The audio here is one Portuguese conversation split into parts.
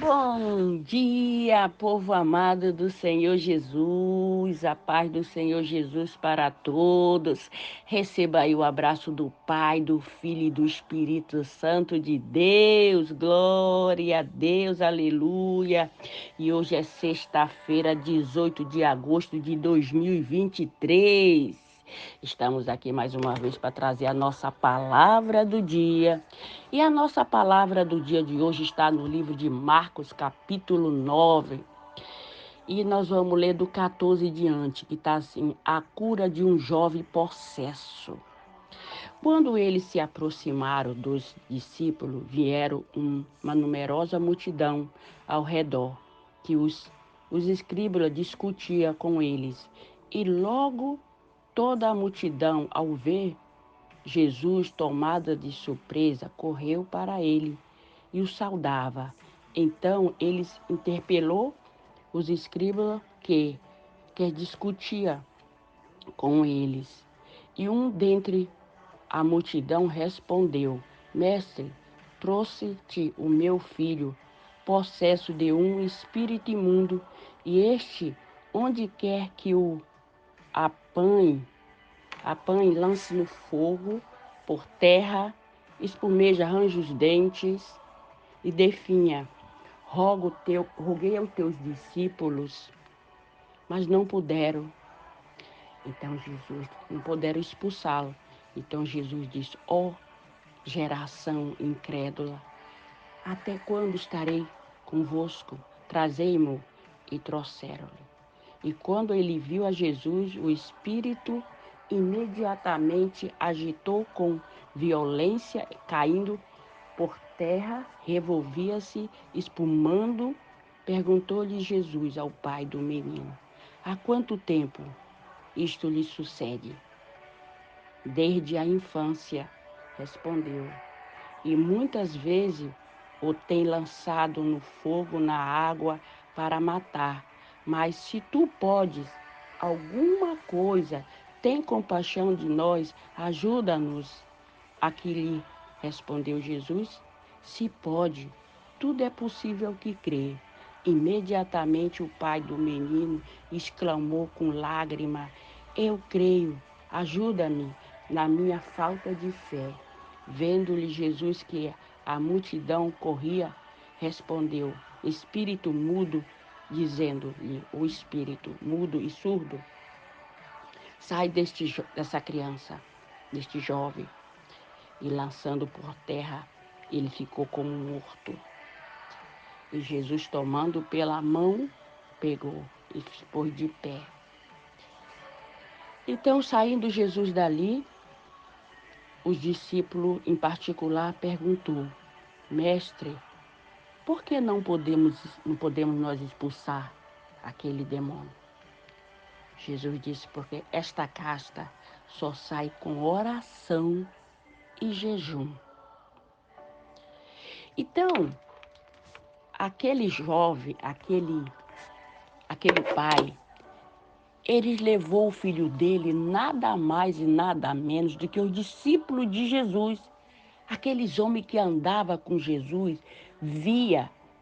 Bom dia, povo amado do Senhor Jesus, a paz do Senhor Jesus para todos. Receba aí o abraço do Pai, do Filho e do Espírito Santo de Deus. Glória a Deus, aleluia. E hoje é sexta-feira, 18 de agosto de 2023. Estamos aqui mais uma vez para trazer a nossa palavra do dia. E a nossa palavra do dia de hoje está no livro de Marcos, capítulo 9. E nós vamos ler do 14 em diante, que está assim: a cura de um jovem possesso. Quando eles se aproximaram dos discípulos, vieram uma numerosa multidão ao redor, que os escribas discutiam com eles. E logo toda a multidão, ao ver Jesus, tomada de surpresa, correu para ele e o saudava. Então eles interpelou os escribas que discutia com eles. E um dentre a multidão respondeu: Mestre, trouxe-te o meu filho, possesso de um espírito imundo, e este, onde quer que o apanhe, lance no fogo, por terra, espumeja, arranja os dentes e definha. Roguei aos teus discípulos, mas não puderam. Então Jesus, não puderam expulsá-lo. Então Jesus disse: ó geração incrédula, até quando estarei convosco? Trazei-mo. E trouxeram-lhe. E quando ele viu a Jesus, o espírito imediatamente agitou com violência, caindo por terra, revolvia-se, espumando. Perguntou-lhe Jesus ao pai do menino: há quanto tempo isto lhe sucede? Desde a infância, respondeu. E muitas vezes o tem lançado no fogo, na água, para matar. Mas se tu podes alguma coisa, tem compaixão de nós, ajuda-nos. Aqui lhe respondeu Jesus: se pode, tudo é possível que crê. Imediatamente o pai do menino exclamou com lágrima: eu creio, ajuda-me na minha falta de fé. Vendo-lhe Jesus que a multidão corria, respondeu: espírito mudo, dizendo-lhe o espírito mudo e surdo: sai dessa criança, deste jovem. E lançando por terra, ele ficou como morto. E Jesus, tomando pela mão, pegou e se pôs de pé. Então, saindo Jesus dali, os discípulos em particular perguntou: Mestre, por que não podemos nós expulsar aquele demônio? Jesus disse: porque esta casta só sai com oração e jejum. Então, aquele jovem, aquele pai, ele levou o filho dele nada mais e nada menos do que os discípulos de Jesus. Aqueles homens que andavam com Jesus,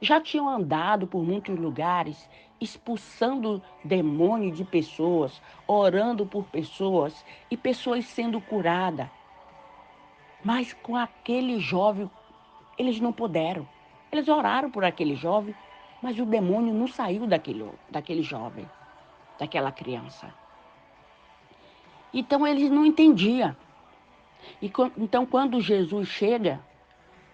já tinham andado por muitos lugares, expulsando demônios de pessoas, orando por pessoas e pessoas sendo curadas. Mas com aquele jovem, eles não puderam. Eles oraram por aquele jovem, mas o demônio não saiu daquele jovem, daquela criança. Então eles não entendiam. Então quando Jesus chega,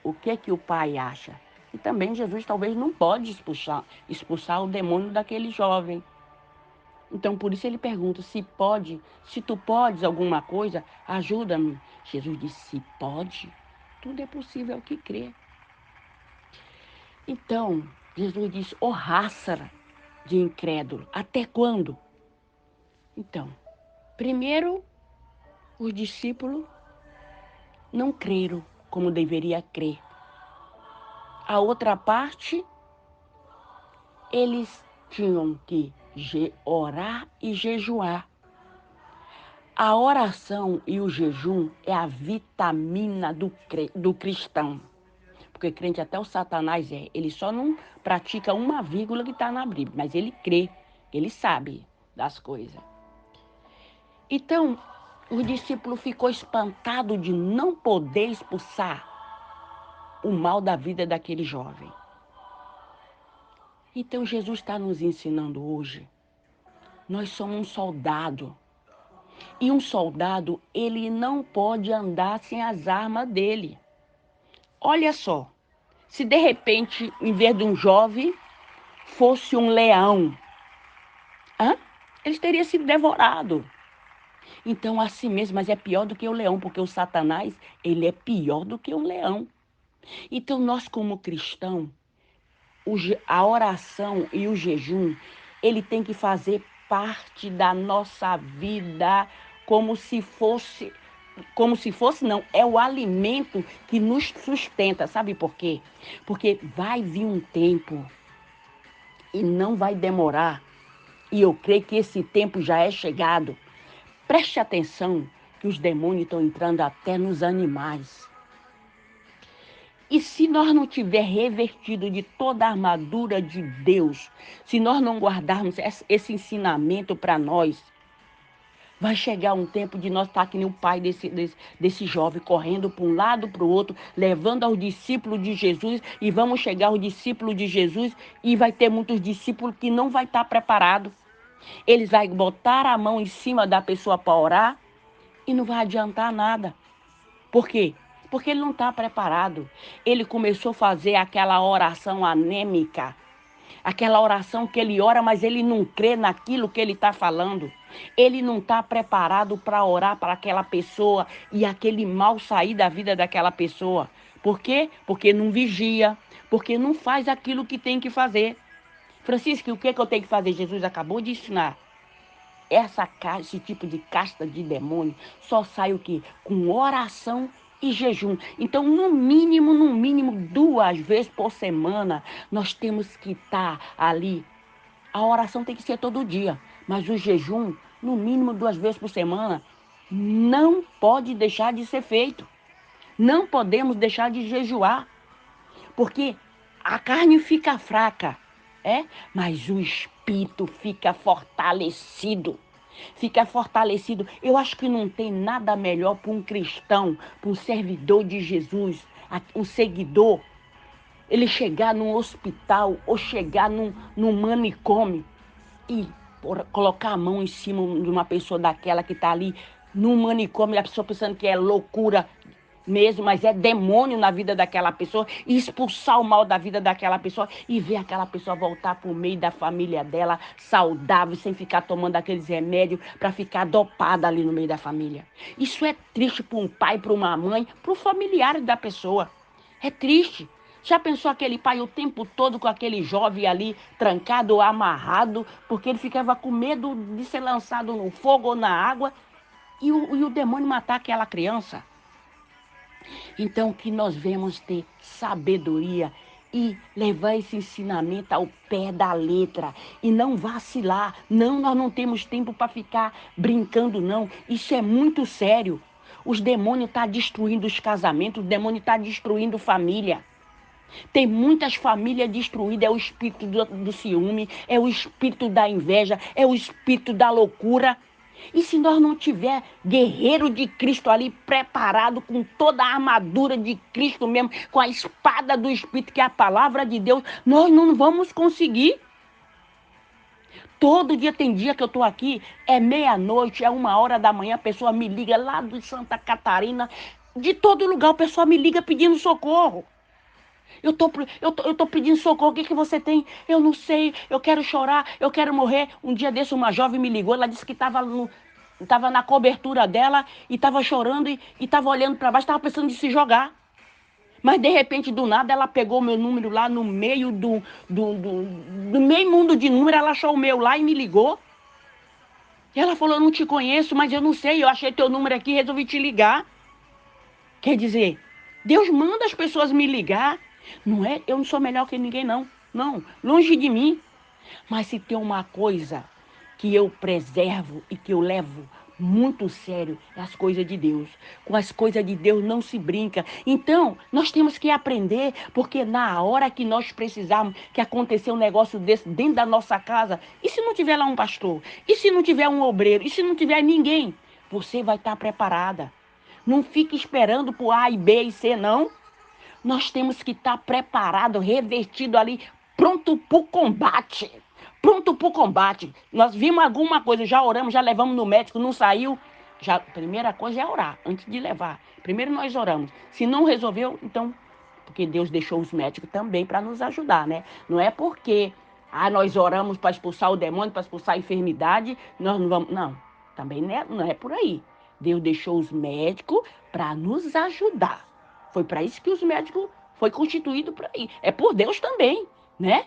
o que o pai acha? E também Jesus talvez não pode expulsar o demônio daquele jovem. Então por isso ele pergunta: se tu podes alguma coisa, ajuda-me. Jesus disse: se pode, tudo é possível ao que crê. Então Jesus disse: ó raça de incrédulo, até quando? Então, primeiro, os discípulos não creram como deveria crer. A outra parte, eles tinham que orar e jejuar. A oração e o jejum é a vitamina do cristão. Porque crente até o Satanás é. Ele só não pratica uma vírgula que está na Bíblia, mas ele crê, ele sabe das coisas. Então, o discípulo ficou espantado de não poder expulsar o mal da vida daquele jovem. Então, Jesus está nos ensinando hoje. Nós somos um soldado. E um soldado, ele não pode andar sem as armas dele. Olha só, se de repente, em vez de um jovem, fosse um leão, ele teria sido devorado. Então, assim mesmo, mas é pior do que o leão, porque o Satanás, ele é pior do que um leão. Então, nós como cristãos, a oração e o jejum, ele tem que fazer parte da nossa vida não, é o alimento que nos sustenta, sabe por quê? Porque vai vir um tempo e não vai demorar, e eu creio que esse tempo já é chegado. Preste atenção que os demônios estão entrando até nos animais. E se nós não tiver revertido de toda a armadura de Deus, se nós não guardarmos esse ensinamento para nós, vai chegar um tempo de nós estar que nem o pai desse jovem, correndo para um lado, para o outro, levando aos discípulos de Jesus, e vamos chegar aos discípulos de Jesus, e vai ter muitos discípulos que não vai estar preparados. Eles vão botar a mão em cima da pessoa para orar, e não vai adiantar nada. Por quê? Porque ele não está preparado. Ele começou a fazer aquela oração anêmica, aquela oração que ele ora, mas ele não crê naquilo que ele está falando. Ele não está preparado para orar para aquela pessoa e aquele mal sair da vida daquela pessoa. Por quê? Porque não vigia, porque não faz aquilo que tem que fazer. Francisco, o que eu tenho que fazer? Jesus acabou de ensinar. Esse tipo de casta de demônio só sai o quê? Com oração e jejum. Então, no mínimo, 2 vezes por semana, nós temos que estar ali. A oração tem que ser todo dia, mas o jejum, no mínimo 2 vezes por semana, não pode deixar de ser feito. Não podemos deixar de jejuar, porque a carne fica fraca, mas o espírito fica fortalecido. Fica fortalecido. Eu acho que não tem nada melhor para um cristão, para um servidor de Jesus, um seguidor, ele chegar num hospital ou chegar num manicômio e colocar a mão em cima de uma pessoa daquela que está ali num manicômio, a pessoa pensando que é loucura mesmo, mas é demônio na vida daquela pessoa, e expulsar o mal da vida daquela pessoa e ver aquela pessoa voltar para o meio da família dela, saudável, sem ficar tomando aqueles remédios para ficar dopada ali no meio da família. Isso é triste para um pai, para uma mãe, para os familiares da pessoa. É triste. Já pensou aquele pai o tempo todo com aquele jovem ali, trancado ou amarrado, porque ele ficava com medo de ser lançado no fogo ou na água e o demônio matar aquela criança? Então, que nós venhamos ter sabedoria e levar esse ensinamento ao pé da letra e não vacilar. Não, nós não temos tempo para ficar brincando, não. Isso é muito sério. Os demônios estão destruindo os casamentos, os demônios estão destruindo família. Tem muitas famílias destruídas, é o espírito do ciúme, é o espírito da inveja, é o espírito da loucura. E se nós não tiver guerreiro de Cristo ali preparado com toda a armadura de Cristo mesmo, com a espada do Espírito, que é a palavra de Deus, nós não vamos conseguir. Todo dia tem dia que eu estou aqui, é meia-noite, é 1h da manhã, a pessoa me liga lá de Santa Catarina, de todo lugar a pessoa me liga pedindo socorro. Eu tô pedindo socorro, o que você tem? Eu não sei, eu quero chorar, eu quero morrer. Um dia desse uma jovem me ligou, ela disse que estava na cobertura dela e estava chorando e estava olhando para baixo, estava pensando em se jogar. Mas de repente, do nada, ela pegou meu número lá no meio do meio mundo de número, ela achou o meu lá e me ligou. E ela falou, eu não te conheço, mas eu não sei, eu achei teu número aqui e resolvi te ligar. Quer dizer, Deus manda as pessoas me ligar. Não é? Eu não sou melhor que ninguém, não. Não, longe de mim. Mas se tem uma coisa que eu preservo e que eu levo muito sério as coisas de Deus. Com as coisas de Deus não se brinca. Então, nós temos que aprender, porque na hora que nós precisarmos que acontecer um negócio desse dentro da nossa casa, e se não tiver lá um pastor? E se não tiver um obreiro? E se não tiver ninguém? Você vai estar preparada. Não fique esperando por A e B e C, não. Nós temos que estar preparado, revestido ali, pronto para o combate. Pronto para o combate. Nós vimos alguma coisa, já oramos, já levamos no médico, não saiu. Já, primeira coisa é orar, antes de levar. Primeiro nós oramos. Se não resolveu, então, porque Deus deixou os médicos também para nos ajudar, né? Não é porque nós oramos para expulsar o demônio, para expulsar a enfermidade, nós não vamos. Não, também não é por aí. Deus deixou os médicos para nos ajudar. Foi para isso que os médicos foi constituído por aí. É por Deus também, né?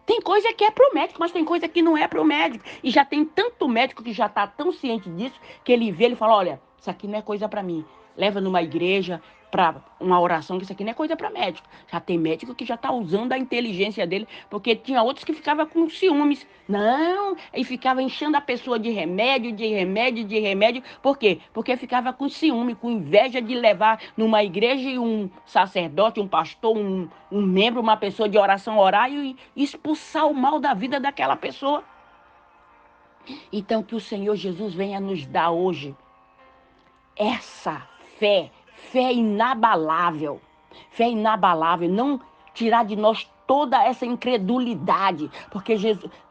Tem coisa que é pro médico, mas tem coisa que não é pro médico. E já tem tanto médico que já está tão ciente disso, que ele vê, ele fala, olha, isso aqui não é coisa para mim. Leva numa igreja para uma oração, que isso aqui não é coisa para médico. Já tem médico que já está usando a inteligência dele, porque tinha outros que ficavam com ciúmes. Não, e ficava enchendo a pessoa de remédio, de remédio, de remédio. Por quê? Porque ficava com ciúme, com inveja de levar numa igreja e um sacerdote, um pastor, um membro, uma pessoa de oração orar e expulsar o mal da vida daquela pessoa. Então que o Senhor Jesus venha nos dar hoje essa fé inabalável, não tirar de nós toda essa incredulidade, porque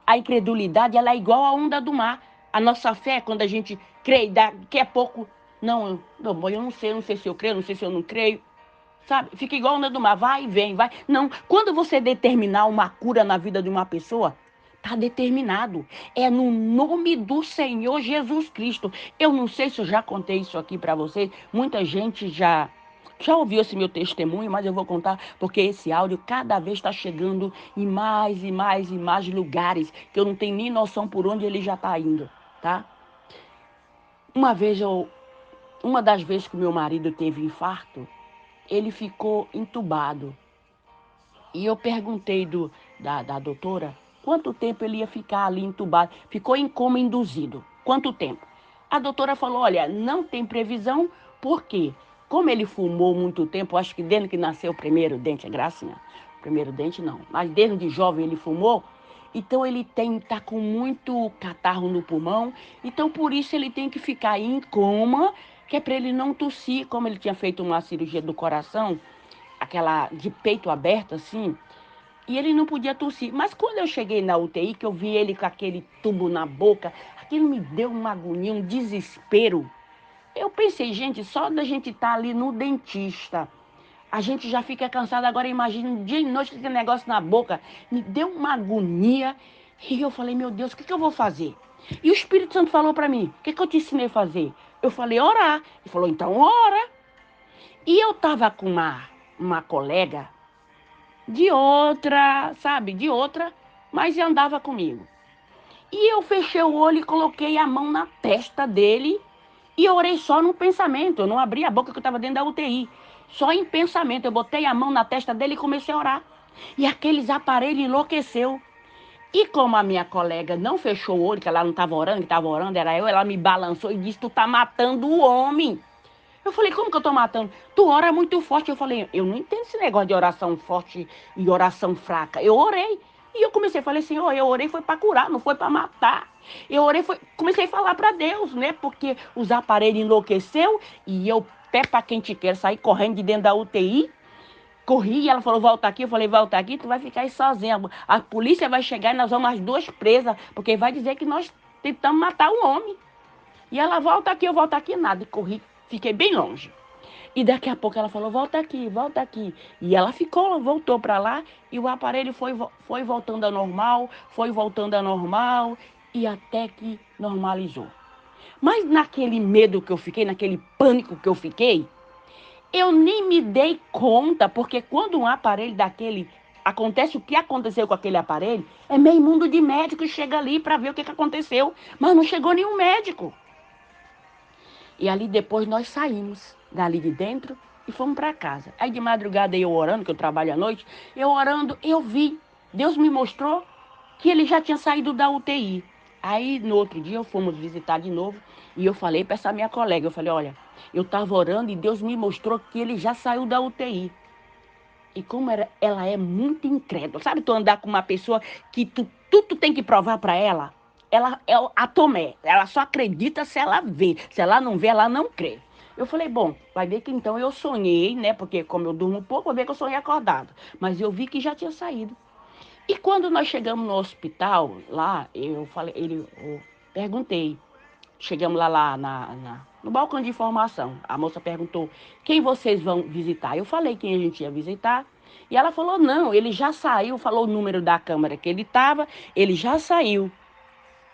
a incredulidade ela é igual à onda do mar. A nossa fé, quando a gente crê, daqui a pouco, não, eu não sei se eu creio, não sei se eu não creio, sabe? Fica igual a onda do mar, vai e vem, vai. Não, quando você determinar uma cura na vida de uma pessoa, está determinado. É no nome do Senhor Jesus Cristo. Eu não sei se eu já contei isso aqui para vocês. Muita gente já ouviu esse meu testemunho, mas eu vou contar porque esse áudio cada vez está chegando em mais e mais e mais lugares que eu não tenho nem noção por onde ele já está indo, tá? Uma das vezes que meu marido teve infarto, ele ficou entubado. E eu perguntei da doutora quanto tempo ele ia ficar ali entubado. Ficou em coma induzido. Quanto tempo? A doutora falou, olha, não tem previsão, porque como ele fumou muito tempo, acho que desde que nasceu o primeiro dente, é gracinha. Primeiro dente não, mas desde de jovem ele fumou, então ele tá com muito catarro no pulmão, então por isso ele tem que ficar em coma, que é para ele não tossir, como ele tinha feito uma cirurgia do coração, aquela de peito aberto assim, e ele não podia tossir. Mas quando eu cheguei na UTI, que eu vi ele com aquele tubo na boca, aquilo me deu uma agonia, um desespero. Eu pensei, gente, só da gente estar ali no dentista, a gente já fica cansado. Agora imagina dia e noite com aquele negócio na boca. Me deu uma agonia. E eu falei, meu Deus, o que eu vou fazer? E o Espírito Santo falou para mim, o que eu te ensinei a fazer? Eu falei, orar. Ele falou, então ora. E eu estava com uma colega de outra, sabe, de outra, mas andava comigo. E eu fechei o olho e coloquei a mão na testa dele e orei só no pensamento. Eu não abri a boca que eu estava dentro da UTI. Só em pensamento. Eu botei a mão na testa dele e comecei a orar. E aqueles aparelhos enlouqueceu. E como a minha colega não fechou o olho, que ela não estava orando, que estava orando, era eu, ela me balançou e disse, tu tá matando o homem. Eu falei, como que eu tô matando? Tu ora muito forte. Eu falei, eu não entendo esse negócio de oração forte e oração fraca. Eu orei. E eu falei, Senhor, eu orei foi para curar, não foi para matar. Eu orei, comecei a falar para Deus, né? Porque os aparelhos enlouqueceu e eu, pé para quem te quer, sair correndo de dentro da UTI. Corri e ela falou, volta aqui. Eu falei, volta aqui, tu vai ficar aí sozinha. A polícia vai chegar e nós vamos as duas presas, porque vai dizer que nós tentamos matar o homem. E ela, volta aqui, eu volto aqui, nada. E corri, fiquei bem longe. E daqui a pouco ela falou, volta aqui, volta aqui. E ela voltou para lá e o aparelho foi voltando ao normal, foi voltando ao normal e até que normalizou. Mas naquele medo que eu fiquei, naquele pânico que eu fiquei, eu nem me dei conta, porque quando um aparelho daquele acontece o que aconteceu com aquele aparelho, é meio mundo de médicos chega ali para ver o que aconteceu, mas não chegou nenhum médico. E ali depois nós saímos dali de dentro e fomos para casa. Aí de madrugada eu orando, que eu trabalho à noite, eu orando, eu vi, Deus me mostrou que ele já tinha saído da UTI. Aí no outro dia fomos visitar de novo E eu falei para essa minha colega, eu falei, olha, eu estava orando e Deus me mostrou que ele já saiu da UTI. E como ela é muito incrédula. Sabe tu andar com uma pessoa que tu tem que provar para ela? Ela é a Tomé. Ela só acredita se ela vê. Se ela não vê, ela não crê. Eu falei, bom, vai ver que então eu sonhei, né? Porque como eu durmo pouco, vai ver que eu sonhei acordado. Mas eu vi que já tinha saído. E quando nós chegamos no hospital, lá, eu falei, eu perguntei. Chegamos lá no balcão de informação. A moça perguntou, quem vocês vão visitar? Eu falei quem a gente ia visitar. E ela falou, não, ele já saiu, falou o número da câmara que ele estava, ele já saiu.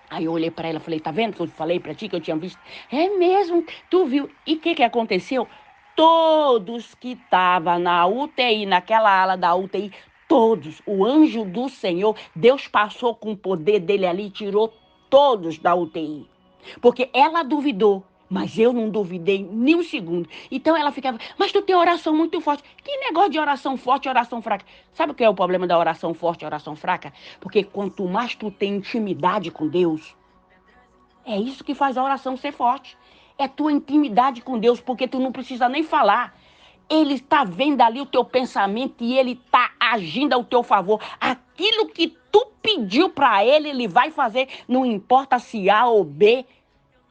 Aí eu olhei para ela e falei, tá vendo que eu falei para ti que eu tinha visto? É mesmo, tu viu. E o que aconteceu? Todos que estavam na UTI, naquela ala da UTI, todos, o anjo do Senhor, Deus passou com o poder dele ali e tirou todos da UTI. Porque ela duvidou, mas eu não duvidei nem um segundo. Então ela ficava, mas tu tem oração muito forte. Que negócio de oração forte e oração fraca? Sabe o que é o problema da oração forte e oração fraca? Porque quanto mais tu tem intimidade com Deus, é isso que faz a oração ser forte. É tua intimidade com Deus, porque tu não precisa nem falar. Ele está vendo ali o teu pensamento e ele está agindo ao teu favor. Aquilo que tu pediu para ele, ele vai fazer. Não importa se A ou B,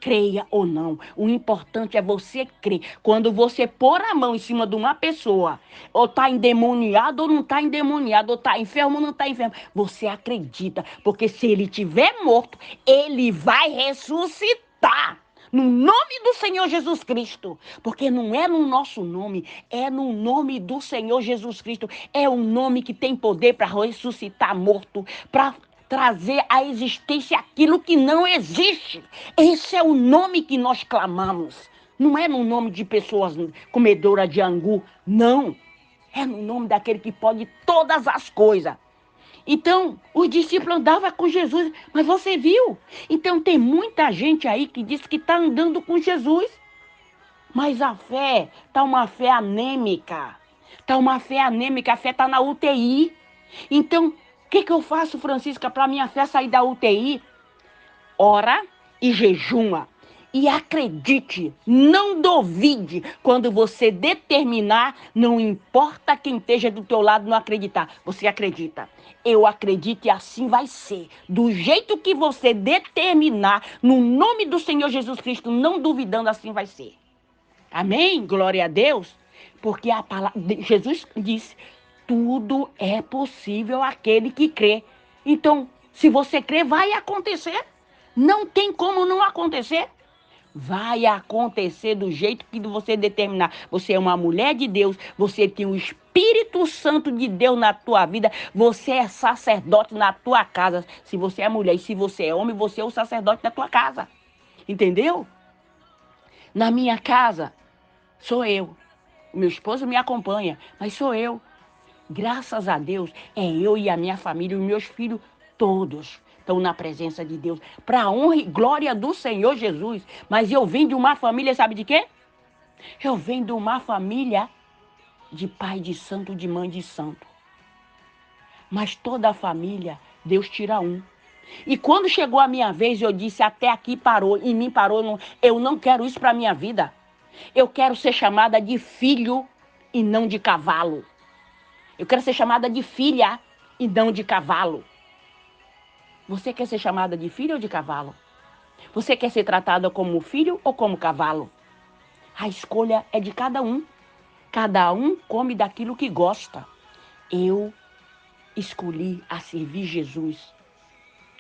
creia ou não. O importante é você crer. Quando você pôr a mão em cima de uma pessoa, ou está endemoniado ou não está endemoniado, ou está enfermo ou não está enfermo, você acredita. Porque se ele estiver morto, ele vai ressuscitar. No nome do Senhor Jesus Cristo. Porque não é no nosso nome, é no nome do Senhor Jesus Cristo. É um nome que tem poder para ressuscitar morto, para trazer à existência aquilo que não existe. Esse é o nome que nós clamamos. Não é no nome de pessoas comedoras de angu, não. É no nome daquele que pode todas as coisas. Então, os discípulos andavam com Jesus, mas você viu? Então, tem muita gente aí que diz que está andando com Jesus, mas a fé está uma fé anêmica. Está uma fé anêmica, a fé está na UTI. Então, o que eu faço, Francisca, para minha fé sair da UTI? Ora e jejuma. E acredite, não duvide. Quando você determinar, não importa quem esteja do teu lado não acreditar. Você acredita. Eu acredito e assim vai ser. Do jeito que você determinar, no nome do Senhor Jesus Cristo, não duvidando, assim vai ser. Amém? Glória a Deus. Porque a palavra, Jesus disse, tudo é possível àquele que crê. Então, se você crê, vai acontecer. Não tem como não acontecer. Vai acontecer do jeito que você determinar. Você é uma mulher de Deus, você tem o Espírito Santo de Deus na tua vida, você é sacerdote na tua casa. Se você é mulher e se você é homem, você é o sacerdote da tua casa. Entendeu? Na minha casa, sou eu. Meu esposo me acompanha, mas sou eu. Graças a Deus, é eu e a minha família, os meus filhos, todos estão na presença de Deus, para a honra e glória do Senhor Jesus. Mas eu venho de uma família, sabe de quê? Eu venho de uma família de pai de santo, de mãe de santo. Mas toda a família, Deus tira um. E quando chegou a minha vez, eu disse, até aqui parou, em mim parou, eu não quero isso para a minha vida. Eu quero ser chamada de filho e não de cavalo. Eu quero ser chamada de filha e não de cavalo. Você quer ser chamada de filho ou de cavalo? Você quer ser tratada como filho ou como cavalo? A escolha é de cada um. Cada um come daquilo que gosta. Eu escolhi a servir Jesus.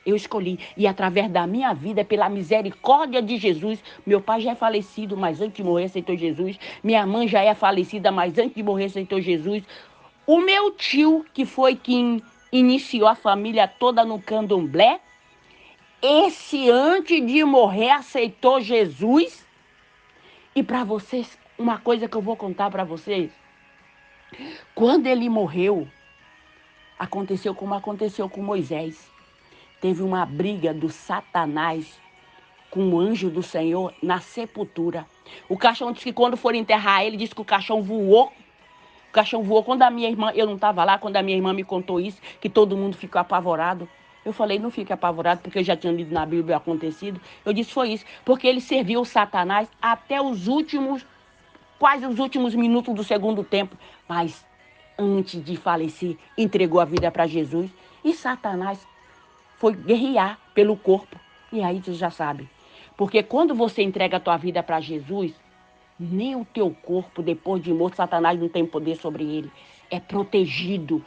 Eu escolhi. E através da minha vida, pela misericórdia de Jesus, meu pai já é falecido, mas antes de morrer aceitou Jesus. Minha mãe já é falecida, mas antes de morrer aceitou Jesus. O meu tio, que foi quem iniciou a família toda no candomblé, esse antes de morrer aceitou Jesus. E para vocês, uma coisa que eu vou contar para vocês. Quando ele morreu, aconteceu como aconteceu com Moisés. Teve uma briga do Satanás com o anjo do Senhor na sepultura. O caixão disse que quando foram enterrar ele, disse que o caixão voou. O caixão voou. Quando a minha irmã, eu não estava lá, quando a minha irmã me contou isso, que todo mundo ficou apavorado. Eu falei, não fique apavorado, porque eu já tinha lido na Bíblia o acontecido. Eu disse, foi isso, porque ele serviu o Satanás até quase os últimos minutos do segundo tempo. Mas antes de falecer, entregou a vida para Jesus. E Satanás foi guerrear pelo corpo. E aí você já sabe. Porque quando você entrega a tua vida para Jesus, nem o teu corpo, depois de morto, Satanás não tem poder sobre ele. É protegido.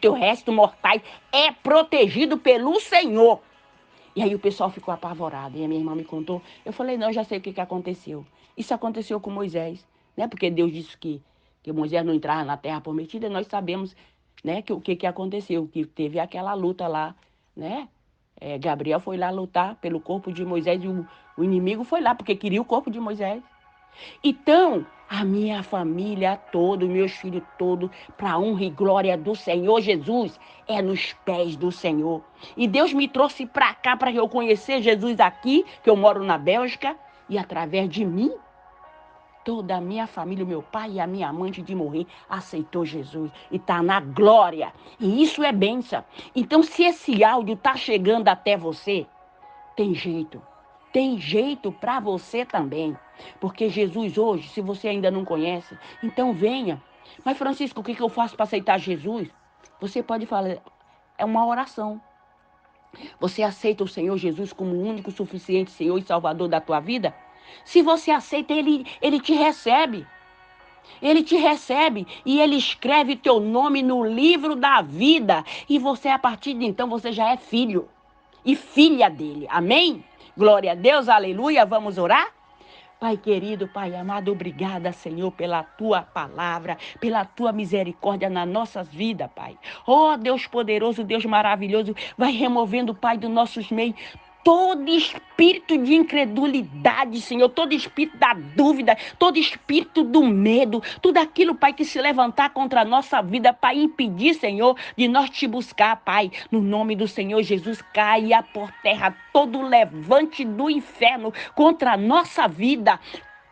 Teu resto mortais é protegido pelo Senhor. E aí o pessoal ficou apavorado. E a minha irmã me contou. Eu falei, não, eu já sei o que aconteceu. Isso aconteceu com Moisés, né? Porque Deus disse que Moisés não entrava na terra prometida. Nós sabemos, né, que o que aconteceu, que teve aquela luta lá, né? Gabriel foi lá lutar pelo corpo de Moisés e o inimigo foi lá porque queria o corpo de Moisés. Então, a minha família toda, meus filhos todos, para a honra e glória do Senhor Jesus, é nos pés do Senhor. E Deus me trouxe para cá para eu conhecer Jesus aqui, que eu moro na Bélgica, e através de mim, toda a minha família, o meu pai e a minha mãe, antes de morrer, aceitou Jesus e está na glória. E isso é bênção. Então, se esse áudio está chegando até você, tem jeito. Tem jeito para você também. Porque Jesus hoje, se você ainda não conhece, então venha. Mas Francisco, o que eu faço para aceitar Jesus? Você pode falar, é uma oração. Você aceita o Senhor Jesus como o único, suficiente Senhor e Salvador da tua vida? Se você aceita, ele te recebe. Ele te recebe e ele escreve teu nome no livro da vida. E você, a partir de então, você já é filho e filha dele. Amém? Glória a Deus, aleluia. Vamos orar? Pai querido, Pai amado, obrigada, Senhor, pela tua palavra, pela tua misericórdia nas nossas vidas, Pai. Oh, Deus poderoso, Deus maravilhoso, vai removendo, Pai, dos nossos meios todo espírito de incredulidade, Senhor, todo espírito da dúvida, todo espírito do medo, tudo aquilo, Pai, que se levantar contra a nossa vida, Pai, impedir, Senhor, de nós te buscar, Pai, no nome do Senhor Jesus, caia por terra todo levante do inferno contra a nossa vida.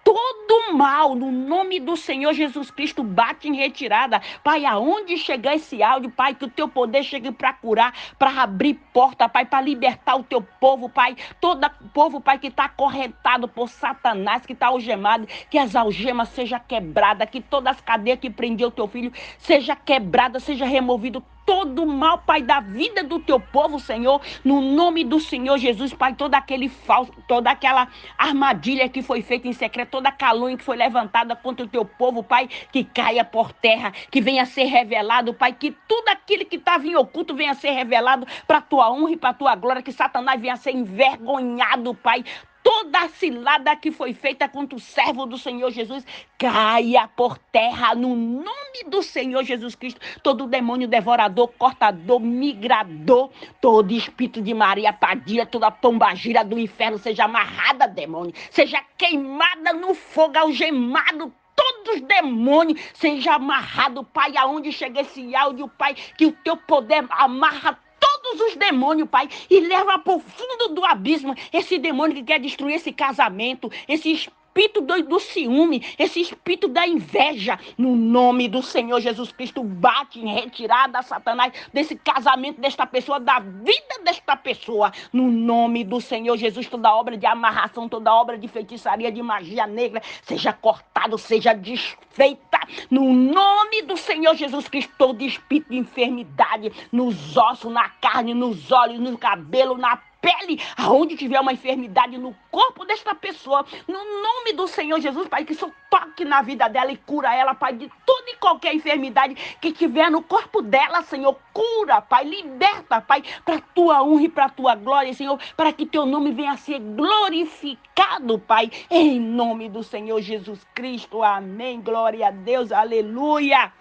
Todo mal, no nome do Senhor Jesus Cristo, bate em retirada. Pai, aonde chegar esse áudio, Pai, que o teu poder chegue para curar, para abrir porta, Pai, para libertar o teu povo, Pai. Todo povo, Pai, que está acorrentado por Satanás, que está algemado, que as algemas sejam quebradas, que todas as cadeias que prendiam o teu filho seja quebrada, seja removido todo mal, Pai, da vida do teu povo, Senhor, no nome do Senhor Jesus, Pai, todo aquele falso, toda aquela armadilha que foi feita em secreto, toda a calúnia que foi levantada contra o teu povo, Pai, que caia por terra, que venha a ser revelado, Pai, que tudo aquilo que estava em oculto venha a ser revelado para a tua honra e para a tua glória, que Satanás venha a ser envergonhado, Pai. Toda a cilada que foi feita contra o servo do Senhor Jesus caia por terra no nome do Senhor Jesus Cristo. Todo demônio devorador, cortador, migrador, todo espírito de Maria Padilha, toda pombagira do inferno seja amarrada, demônio, seja queimada no fogo, algemado. Todos os demônios sejam amarrados, Pai, aonde chega esse áudio, Pai, que o teu poder amarra todos os demônios, Pai, e leva para o fundo do abismo esse demônio que quer destruir esse casamento, esse espírito do ciúme, esse espírito da inveja, no nome do Senhor Jesus Cristo, bate em retirada, Satanás, desse casamento desta pessoa, da vida desta pessoa, no nome do Senhor Jesus, toda obra de amarração, toda obra de feitiçaria, de magia negra, seja cortado, seja desfeita, no nome do Senhor Jesus Cristo, todo espírito de enfermidade, nos ossos, na carne, nos olhos, no cabelo, na pele, aonde tiver uma enfermidade no corpo desta pessoa, no nome do Senhor Jesus, Pai, que só toque na vida dela e cura ela, Pai, de toda e qualquer enfermidade que tiver no corpo dela, Senhor, cura, Pai, liberta, Pai, para tua honra e para tua glória, Senhor, para que teu nome venha a ser glorificado, Pai, em nome do Senhor Jesus Cristo, amém, glória a Deus, aleluia.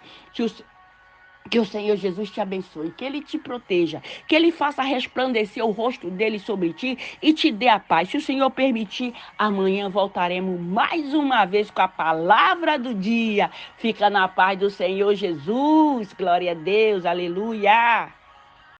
Que o Senhor Jesus te abençoe, que Ele te proteja, que Ele faça resplandecer o rosto dEle sobre ti e te dê a paz. Se o Senhor permitir, amanhã voltaremos mais uma vez com a palavra do dia. Fica na paz do Senhor Jesus. Glória a Deus, aleluia.